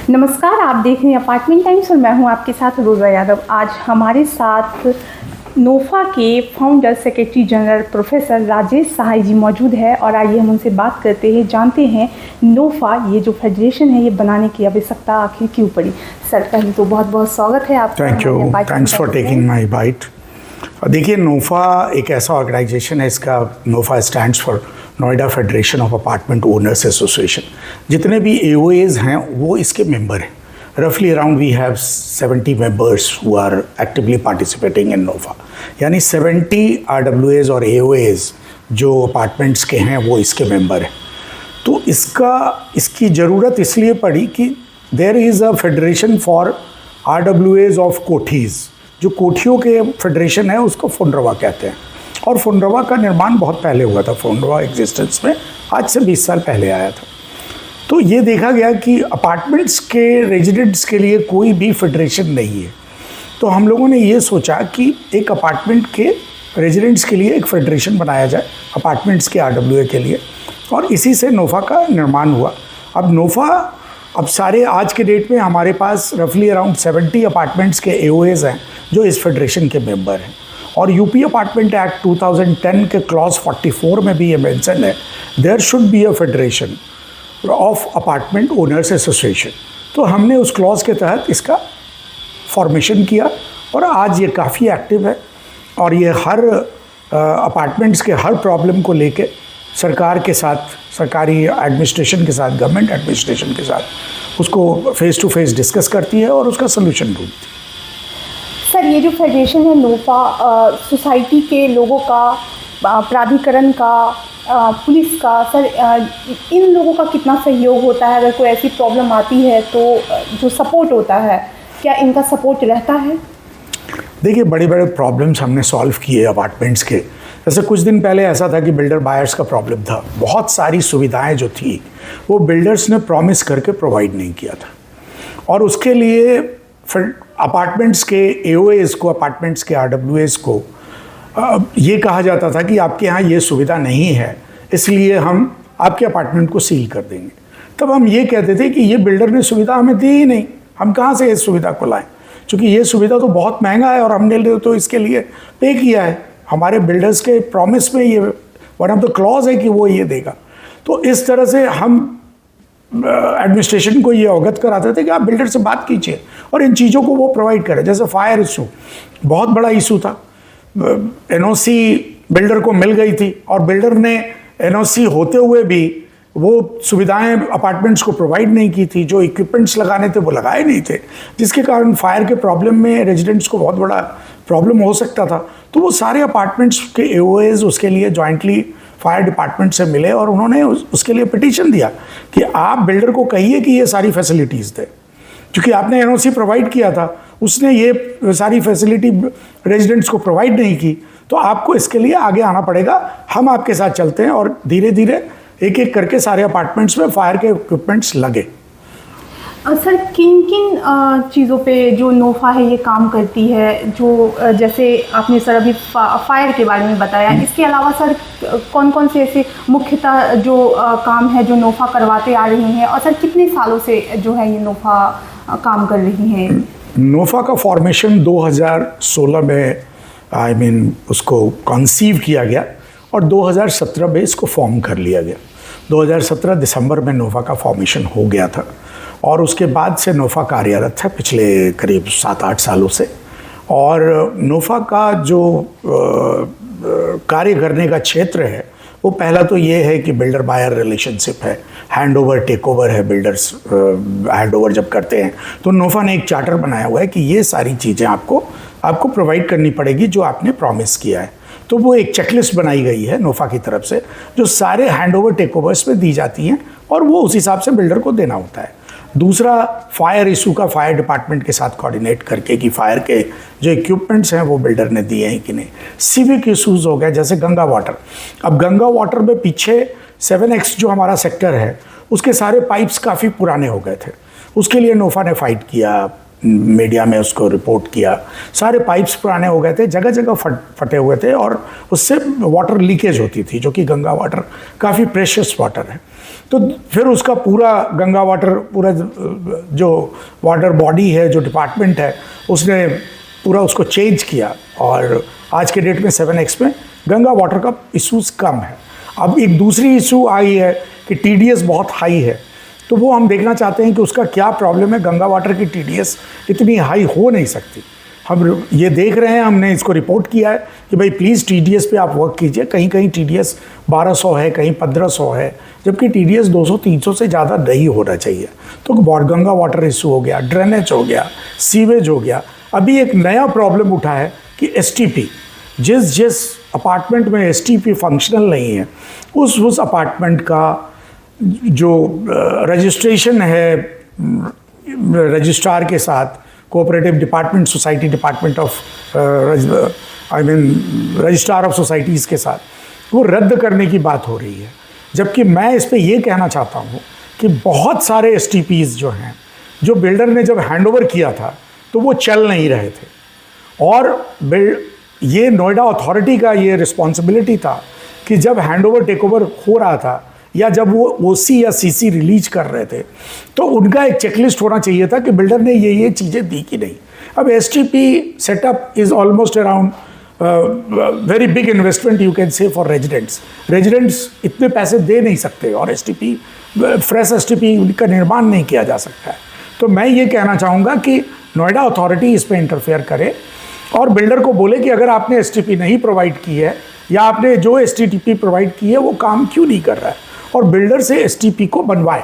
नमस्कार, आप देख रहे हैं अपार्टमेंट टाइम्स और मैं हूं आपके साथ रोज़ा यादव। आज हमारे साथ नोफा के founder secretary general professor Rajesh Sahay ji मौजूद है और आइए हम उनसे बात करते हैं, जानते हैं नोफा ये जो फेडरेशन है ये बनाने की आवश्यकता आखिर क्यों पड़ी। सर, पहले तो बहुत बहुत स्वागत है आपका। Thank you, thanks for taking my byte. देखिए, नोफा एक ऐसा ऑर्गेनाइजेशन है, इसका NOFA stands for Noida federation of apartment owners association. जितने भी एओएज हैं वो इसके मेंबर हैं। रफली around we have 70 members who are actively participating in NOFA, यानी 70 आरडब्ल्यूएज और एओएज जो अपार्टमेंट्स के हैं वो इसके मेंबर हैं। तो इसकी ज़रूरत इसलिए पड़ी कि there is a federation for आरडब्ल्यूएज ऑफ कोठीज़। जो कोठियों के फेडरेशन है उसको फुनरवा कहते हैं, और फुनरवा का निर्माण बहुत पहले हुआ था। फुनरवा एग्जिस्टेंस में आज से 20 साल पहले आया था। तो ये देखा गया कि अपार्टमेंट्स के रेजिडेंट्स के लिए कोई भी फेडरेशन नहीं है। तो हम लोगों ने ये सोचा कि एक अपार्टमेंट के रेजिडेंट्स के लिए एक फेडरेशन बनाया जाए, अपार्टमेंट्स के आरडब्ल्यूए के लिए, और इसी से नोफा का निर्माण हुआ। अब नोफा सारे आज के डेट में हमारे पास रफली अराउंड 70 अपार्टमेंट्स के एओएज हैं जो इस फेडरेशन के मेंबर हैं। और यूपी अपार्टमेंट एक्ट 2010 के क्लॉज 44 में भी ये मेंशन है, there should be a federation of apartment owners association. तो हमने उस क्लॉज के तहत इसका फॉर्मेशन किया और आज ये काफ़ी एक्टिव है, और ये हर अपार्टमेंट्स के हर प्रॉब्लम को लेके सरकार के साथ, सरकारी एडमिनिस्ट्रेशन के साथ, गवर्नमेंट एडमिनिस्ट्रेशन के साथ उसको फेस टू फेस डिस्कस करती है और उसका सलूशन ढूंढती है। सर, ये जो फेडरेशन है नोफा सोसाइटी के लोगों का, प्राधिकरण का, पुलिस का, सर इन लोगों का कितना सहयोग होता है? अगर कोई ऐसी प्रॉब्लम आती है तो जो सपोर्ट होता है, क्या इनका सपोर्ट रहता है? देखिए, बड़े बड़े प्रॉब्लम्स हमने सॉल्व किए अपार्टमेंट्स के। जैसे कुछ दिन पहले ऐसा था कि बिल्डर बायर्स का प्रॉब्लम था। बहुत सारी सुविधाएं जो थी वो बिल्डर्स ने प्रॉमिस करके प्रोवाइड नहीं किया था, और उसके लिए फिर अपार्टमेंट्स के एओएस को, अपार्टमेंट्स के आरडब्ल्यूएस को ये कहा जाता था कि आपके यहाँ ये सुविधा नहीं है, इसलिए हम आपके अपार्टमेंट को सील कर देंगे। तब हम ये कहते थे कि ये बिल्डर ने सुविधा हमें दी ही नहीं, हम कहाँ से इस सुविधा को लाएं, क्योंकि ये सुविधा तो बहुत महंगा है और हमने तो इसके लिए पे किया है। हमारे बिल्डर्स के प्रॉमिस में ये वन ऑफ द क्लॉज है कि वो ये देगा। तो इस तरह से हम एडमिनिस्ट्रेशन को ये अवगत कराते थे कि आप बिल्डर से बात कीजिए और इन चीज़ों को वो प्रोवाइड करें। जैसे फायर इशू बहुत बड़ा इशू था, एनओसी बिल्डर को मिल गई थी और बिल्डर ने एनओसी होते हुए भी वो सुविधाएं अपार्टमेंट्स को प्रोवाइड नहीं की थी। जो इक्विपमेंट्स लगाने थे वो लगाए नहीं थे, जिसके कारण फायर के प्रॉब्लम में रेजिडेंट्स को बहुत बड़ा प्रॉब्लम हो सकता था। तो वो सारे अपार्टमेंट्स के एओएज उसके लिए जॉइंटली फायर डिपार्टमेंट से मिले और उन्होंने उसके लिए पिटीशन दिया कि आप बिल्डर को कहिए कि ये सारी फैसिलिटीज़ दें, क्योंकि आपने एनओसी प्रोवाइड किया था, उसने ये सारी फैसिलिटी रेजिडेंट्स को प्रोवाइड नहीं की, तो आपको इसके लिए आगे आना पड़ेगा, हम आपके साथ चलते हैं। और धीरे धीरे एक एक करके सारे अपार्टमेंट्स में फायर के इक्विपमेंट्स लगे। सर, किन किन चीज़ों पे जो नोफा है ये काम करती है? जो जैसे आपने सर अभी फायर के बारे में बताया, इसके अलावा सर कौन कौन से ऐसे मुख्यतः जो काम है जो नोफा करवाते आ रही हैं, और सर कितने सालों से जो है ये नोफा काम कर रही हैं? नोफा का फॉर्मेशन 2016 में उसको कंसीव किया गया और 2017 में इसको फॉर्म कर लिया गया। 2017 दिसंबर में नोफा का फॉर्मेशन हो गया था, और उसके बाद से नोफा कार्यरत है पिछले करीब 7-8 सालों से। और नोफा का जो कार्य करने का क्षेत्र है वो पहला तो ये है कि बिल्डर बायर रिलेशनशिप है, हैंड ओवर टेक ओवर है। बिल्डर्स हैंड ओवर जब करते हैं तो नोफा ने एक चार्टर बनाया हुआ है कि ये सारी चीज़ें आपको प्रोवाइड करनी पड़ेगी जो आपने प्रॉमिस किया है। तो वो एक चेकलिस्ट बनाई गई है नोफा की तरफ से, जो सारे हैंड ओवर टेक ओवर्स में दी जाती हैं, और वो उस हिसाब से बिल्डर को देना होता है। दूसरा, फायर इशू का फायर डिपार्टमेंट के साथ कोऑर्डिनेट करके कि फायर के जो इक्विपमेंट्स हैं वो बिल्डर ने दिए हैं कि नहीं। सिविक इशूज़ हो गए, जैसे गंगा वाटर। अब गंगा वाटर में पीछे 7X जो हमारा सेक्टर है उसके सारे पाइप्स काफ़ी पुराने हो गए थे, उसके लिए नोफा ने फाइट किया, मीडिया में उसको रिपोर्ट किया। सारे पाइप्स पुराने हो गए थे, जगह जगह फटे हुए थे और उससे वाटर लीकेज होती थी, जो कि गंगा वाटर काफ़ी प्रेशियस वाटर है। तो फिर उसका पूरा गंगा वाटर, पूरा जो वाटर बॉडी है, जो डिपार्टमेंट है, उसने पूरा उसको चेंज किया और आज के डेट में 7X में गंगा वाटर का इशूज़ कम है। अब एक दूसरी इशू आई है कि TDS बहुत हाई है, तो वो हम देखना चाहते हैं कि उसका क्या प्रॉब्लम है। गंगा वाटर की TDS इतनी हाई हो नहीं सकती। हम ये देख रहे हैं, हमने इसको रिपोर्ट किया है कि भाई प्लीज़ TDS पे आप वर्क कीजिए। कहीं कहीं TDS 1200 है, कहीं 1500 है, जबकि TDS 200-300 से ज़्यादा नहीं होना चाहिए। तो गंगा वाटर इशू हो गया, ड्रेनेज हो गया, सीवेज हो गया। अभी एक नया प्रॉब्लम उठा है कि STP, जिस अपार्टमेंट में STP फंक्शनल नहीं है, उस अपार्टमेंट का जो रजिस्ट्रेशन है रजिस्ट्रार के साथ, cooperative department, society department of registrar of societies के साथ, वो रद्द करने की बात हो रही है। जबकि मैं इस पे ये कहना चाहता हूँ कि बहुत सारे STPs जो हैं, जो बिल्डर ने जब हैंडओवर किया था तो वो चल नहीं रहे थे, और ये नोएडा अथॉरिटी का ये रिस्पॉन्सिबिलिटी था कि जब हैंडओवर टेकओवर हो रहा था या जब वो OC या CC रिलीज कर रहे थे, तो उनका एक चेकलिस्ट होना चाहिए था कि बिल्डर ने ये चीज़ें दी कि नहीं। अब STP setup is almost around very big investment you can say for residents इतने पैसे दे नहीं सकते, और STP फ्रेश STP का निर्माण नहीं किया जा सकता है। तो मैं ये कहना चाहूँगा कि नोएडा अथॉरिटी इस पर इंटरफेयर करे और बिल्डर को बोले कि अगर आपने STP नहीं प्रोवाइड की है, या आपने जो STP प्रोवाइड की है वो काम क्यों नहीं कर रहा है, और बिल्डर से STP को बनवाए।